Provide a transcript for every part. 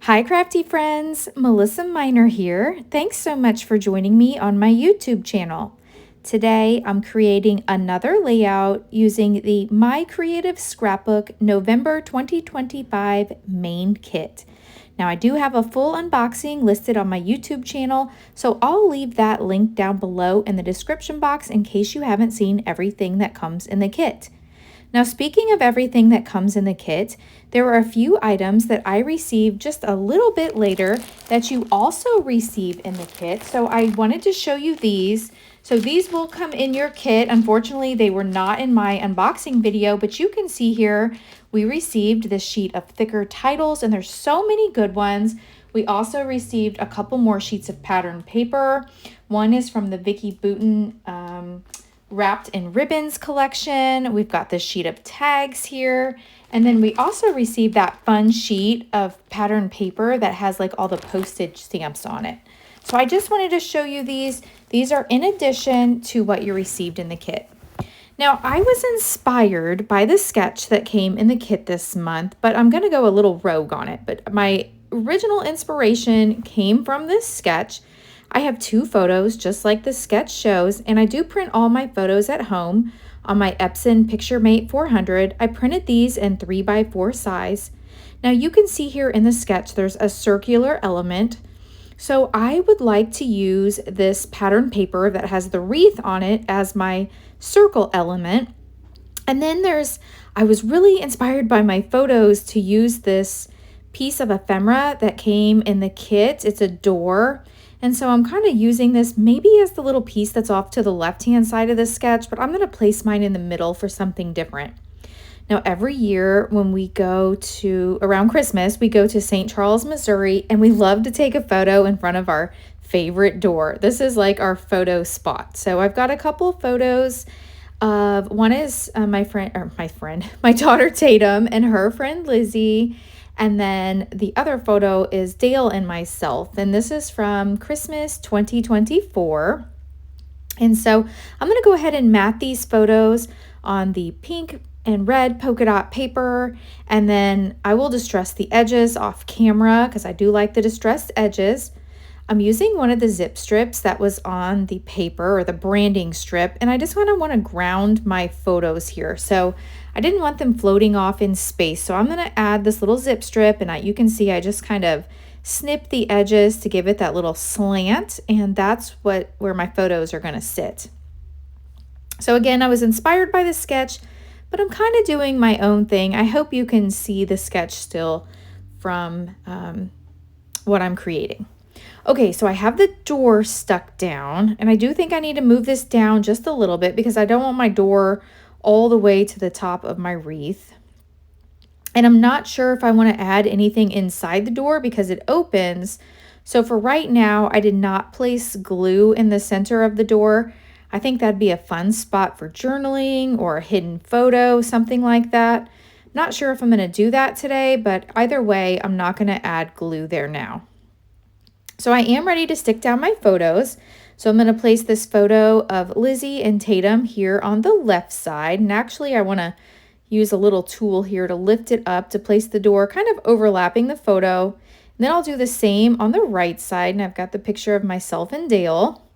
Hi crafty friends, Melissa Minor here. Thanks so much for joining me on my YouTube channel. Today I'm creating another layout using the My Creative Scrapbook November 2025 main kit. Now I do have a full unboxing listed on my YouTube channel, so I'll leave that link down below in the description box in case you haven't seen everything that comes in the kit. Now, speaking of everything that comes in the kit, there are a few items that I received just a little bit later that you also receive in the kit. So I wanted to show you these. So these will come in your kit. Unfortunately, they were not in my unboxing video, but you can see here we received this sheet of thicker titles, and there's so many good ones. We also received a couple more sheets of pattern paper. One is from the Vicki Boutin Wrapped in Ribbons collection. We've got this sheet of tags here. And then we also received that fun sheet of pattern paper that has like all the postage stamps on it. So I just wanted to show you these. These are in addition to what you received in the kit. Now, I was inspired by the sketch that came in the kit this month, but I'm going to go a little rogue on it. But my original inspiration came from this sketch. I have two photos just like the sketch shows, and I do print all my photos at home on my Epson PictureMate 400. I printed these in 3x4 size. Now you can see here in the sketch there's a circular element. So I would like to use this pattern paper that has the wreath on it as my circle element. And then I was really inspired by my photos to use this piece of ephemera that came in the kit. It's a door. And so I'm kind of using this maybe as the little piece that's off to the left-hand side of the sketch, but I'm going to place mine in the middle for something different. Now, every year when we go around Christmas, we go to St. Charles, Missouri, and we love to take a photo in front of our favorite door. This is like our photo spot. So I've got a couple photos of, one is my daughter Tatum and her friend Lizzie. And then the other photo is Dale and myself. And this is from Christmas 2024. And so I'm going to go ahead and mat these photos on the pink and red polka dot paper. And then I will distress the edges off camera because I do like the distressed edges. I'm using one of the zip strips that was on the paper, or the branding strip, and I just want to ground my photos here. So I didn't want them floating off in space. So I'm going to add this little zip strip, and you can see I just kind of snip the edges to give it that little slant, and that's where my photos are going to sit. So again, I was inspired by the sketch, but I'm kind of doing my own thing. I hope you can see the sketch still from what I'm creating. Okay, so I have the door stuck down, and I do think I need to move this down just a little bit because I don't want my door all the way to the top of my wreath. And I'm not sure if I want to add anything inside the door because it opens. So for right now, I did not place glue in the center of the door. I think that'd be a fun spot for journaling or a hidden photo, something like that. Not sure if I'm going to do that today, but either way, I'm not going to add glue there now. So I am ready to stick down my photos. So I'm going to place this photo of Lizzie and Tatum here on the left side. And actually I want to use a little tool here to lift it up to place the door kind of overlapping the photo. And then I'll do the same on the right side. And I've got the picture of myself and Dale.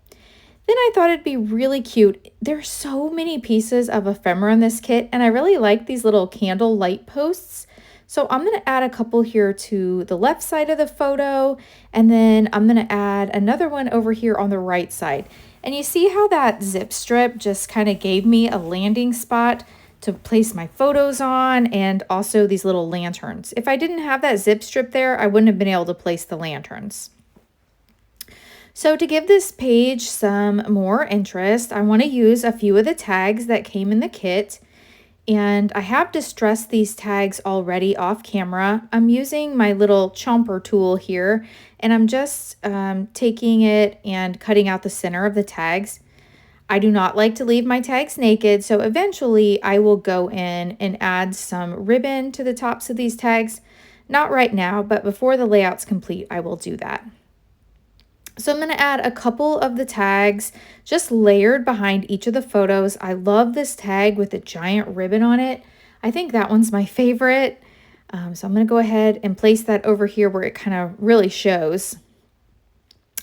Then I thought it'd be really cute. There's so many pieces of ephemera in this kit, and I really like these little candle light posts. So I'm going to add a couple here to the left side of the photo, and then I'm going to add another one over here on the right side. And you see how that zip strip just kind of gave me a landing spot to place my photos on, and also these little lanterns. If I didn't have that zip strip there, I wouldn't have been able to place the lanterns. So to give this page some more interest, I want to use a few of the tags that came in the kit. And I have distressed these tags already off camera. I'm using my little chomper tool here, and I'm just taking it and cutting out the center of the tags. I do not like to leave my tags naked, so eventually I will go in and add some ribbon to the tops of these tags. Not right now, but before the layout's complete, I will do that. So I'm going to add a couple of the tags just layered behind each of the photos. I love this tag with the giant ribbon on it. I think that one's my favorite. So I'm going to go ahead and place that over here where it kind of really shows.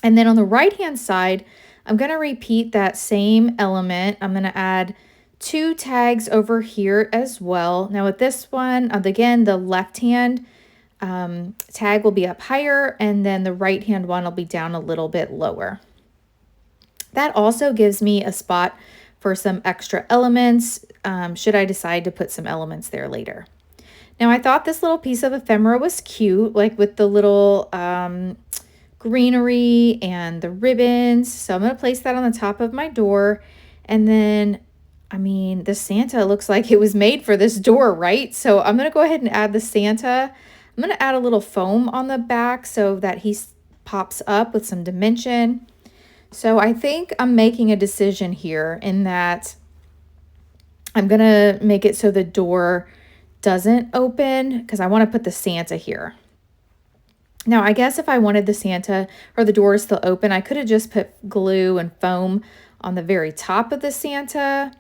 And then on the right hand side, I'm going to repeat that same element. I'm going to add 2 tags over here as well. Now with this one, again, the left hand tag will be up higher, and then the right hand one will be down a little bit lower. That also gives me a spot for some extra elements, should I decide to put some elements there later. Now I thought this little piece of ephemera was cute, like with the little greenery and the ribbons. So I'm going to place that on the top of my door. And then, I mean, the Santa looks like it was made for this door, right? So I'm going to go ahead and add the Santa. I'm going to add a little foam on the back so that he pops up with some dimension. So I think I'm making a decision here in that I'm going to make it so the door doesn't open because I want to put the Santa here. Now, I guess if I wanted the Santa or the door still open, I could have just put glue and foam on the very top of the Santa,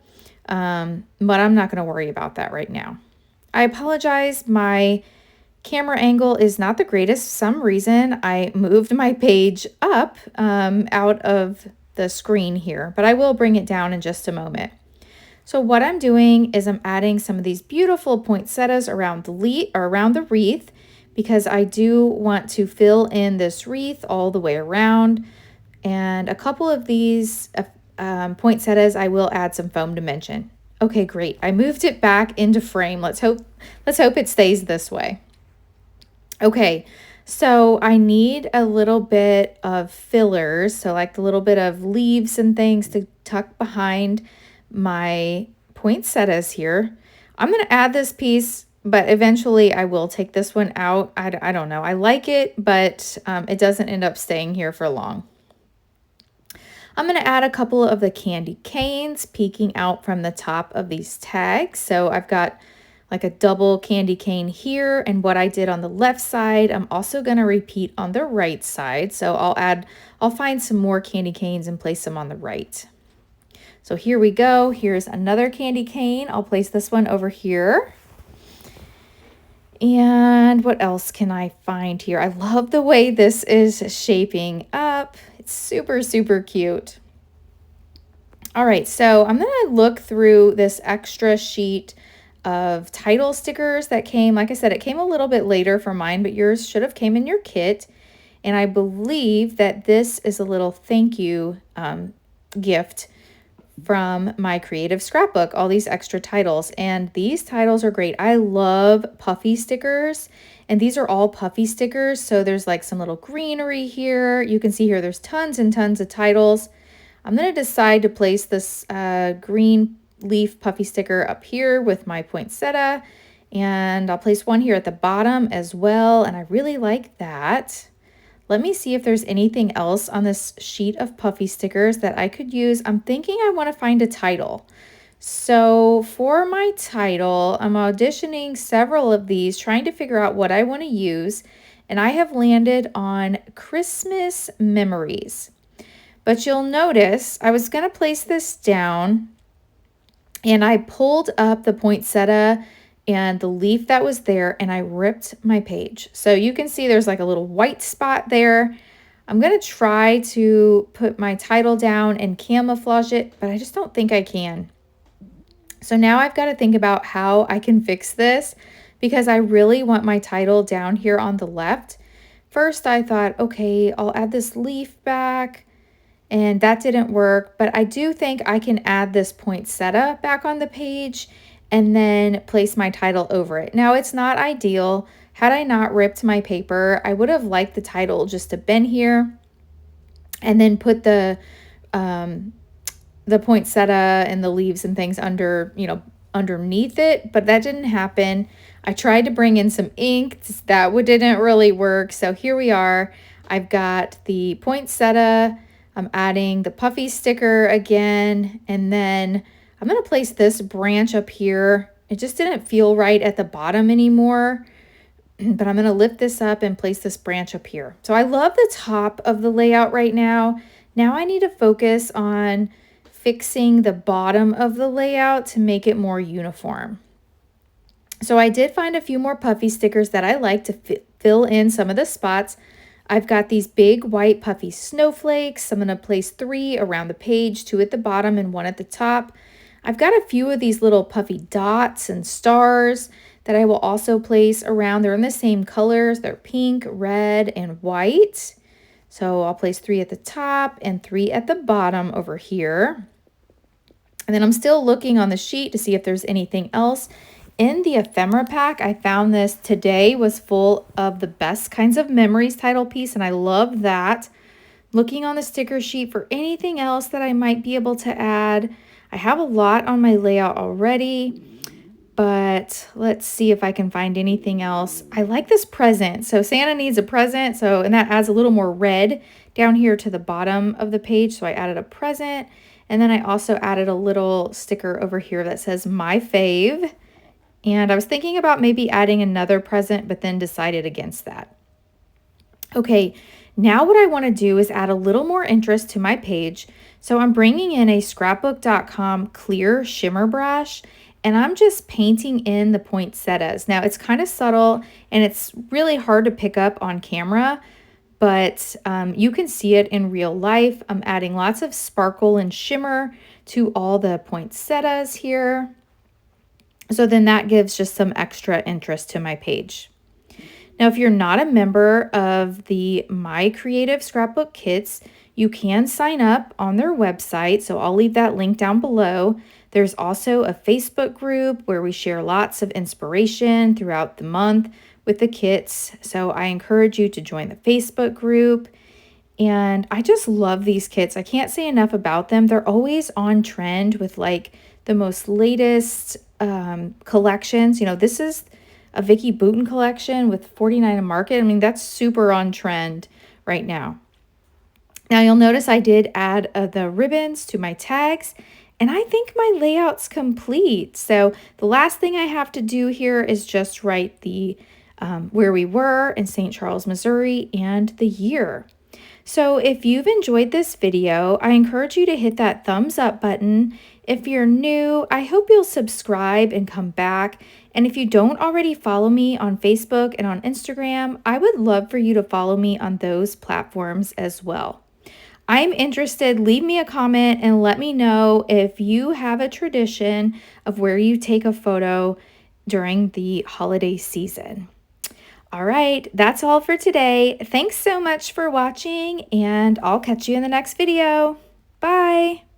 but I'm not going to worry about that right now. I apologize. My camera angle is not the greatest. For some reason, I moved my page up out of the screen here, but I will bring it down in just a moment. So what I'm doing is I'm adding some of these beautiful poinsettias around the wreath, because I do want to fill in this wreath all the way around. And a couple of these poinsettias, I will add some foam dimension. Okay, great. I moved it back into frame. Let's hope it stays this way. Okay, so I need a little bit of fillers, so like the little bit of leaves and things to tuck behind my poinsettias here. I'm going to add this piece, but eventually I will take this one out. I don't know. I like it, but it doesn't end up staying here for long. I'm going to add a couple of the candy canes peeking out from the top of these tags. So I've got like a double candy cane here, and what I did on the left side, I'm also going to repeat on the right side. So I'll find some more candy canes and place them on the right. So here we go. Here's another candy cane. I'll place this one over here. And what else can I find here? I love the way this is shaping up. It's super, super cute. All right, so I'm going to look through this extra sheet of title stickers that came. Like I said, it came a little bit later for mine, but yours should have came in your kit. And I believe that this is a little thank you gift from My Creative Scrapbook, all these extra titles. And these titles are great. I love puffy stickers, and these are all puffy stickers. So there's like some little greenery here. You can see here there's tons and tons of titles. I'm going to decide to place this green leaf puffy sticker up here with my poinsettia, and I'll place one here at the bottom as well, and I really like that. Let me see if there's anything else on this sheet of puffy stickers that I could use. I'm thinking I want to find a title. So for my title, I'm auditioning several of these, trying to figure out what I want to use. And I have landed on Christmas Memories. But you'll notice I was going to place this down, and I pulled up the poinsettia and the leaf that was there, and I ripped my page. So you can see there's like a little white spot there. I'm going to try to put my title down and camouflage it, but I just don't think I can. So now I've got to think about how I can fix this, because I really want my title down here on the left. First I thought, okay, I'll add this leaf back, and that didn't work, but I do think I can add this poinsettia back on the page and then place my title over it. Now, it's not ideal. Had I not ripped my paper, I would have liked the title just to been here and then put the poinsettia and the leaves and things under, underneath it, but that didn't happen. I tried to bring in some ink. That didn't really work. So here we are. I've got the poinsettia. I'm adding the puffy sticker again, and then I'm going to place this branch up here. It just didn't feel right at the bottom anymore, but I'm going to lift this up and place this branch up here. So I love the top of the layout right now. Now I need to focus on fixing the bottom of the layout to make it more uniform. So I did find a few more puffy stickers that I like to fill in some of the spots. I've got these big white puffy snowflakes. I'm going to place 3 around the page, 2 at the bottom and 1 at the top. I've got a few of these little puffy dots and stars that I will also place around. They're in the same colors. They're pink, red, and white. So I'll place 3 at the top and 3 at the bottom over here. And then I'm still looking on the sheet to see if there's anything else. In the ephemera pack, I found this today was full of the best kinds of memories title piece, and I love that. Looking on the sticker sheet for anything else that I might be able to add. I have a lot on my layout already, but let's see if I can find anything else. I like this present. So Santa needs a present, and that adds a little more red down here to the bottom of the page. So I added a present, and then I also added a little sticker over here that says My Fave. And I was thinking about maybe adding another present, but then decided against that. Okay, now what I want to do is add a little more interest to my page. So I'm bringing in a scrapbook.com clear shimmer brush, and I'm just painting in the poinsettias. Now it's kind of subtle and it's really hard to pick up on camera, but you can see it in real life. I'm adding lots of sparkle and shimmer to all the poinsettias here. So then that gives just some extra interest to my page. Now, if you're not a member of the My Creative Scrapbook Kits, you can sign up on their website. So I'll leave that link down below. There's also a Facebook group where we share lots of inspiration throughout the month with the kits. So I encourage you to join the Facebook group. And I just love these kits. I can't say enough about them. They're always on trend with like the most latest collections. You know, this is a Vicki Boutin collection with 49 a market. I mean, that's super on trend right now. Now you'll notice I did add the ribbons to my tags, and I think my layout's complete. So the last thing I have to do here is just write the where we were in St. Charles, Missouri, and the year. So if you've enjoyed this video, I encourage you to hit that thumbs up button. If you're new, I hope you'll subscribe and come back. And if you don't already follow me on Facebook and on Instagram, I would love for you to follow me on those platforms as well. I'm interested. Leave me a comment and let me know if you have a tradition of where you take a photo during the holiday season. All right, that's all for today. Thanks so much for watching, and I'll catch you in the next video. Bye.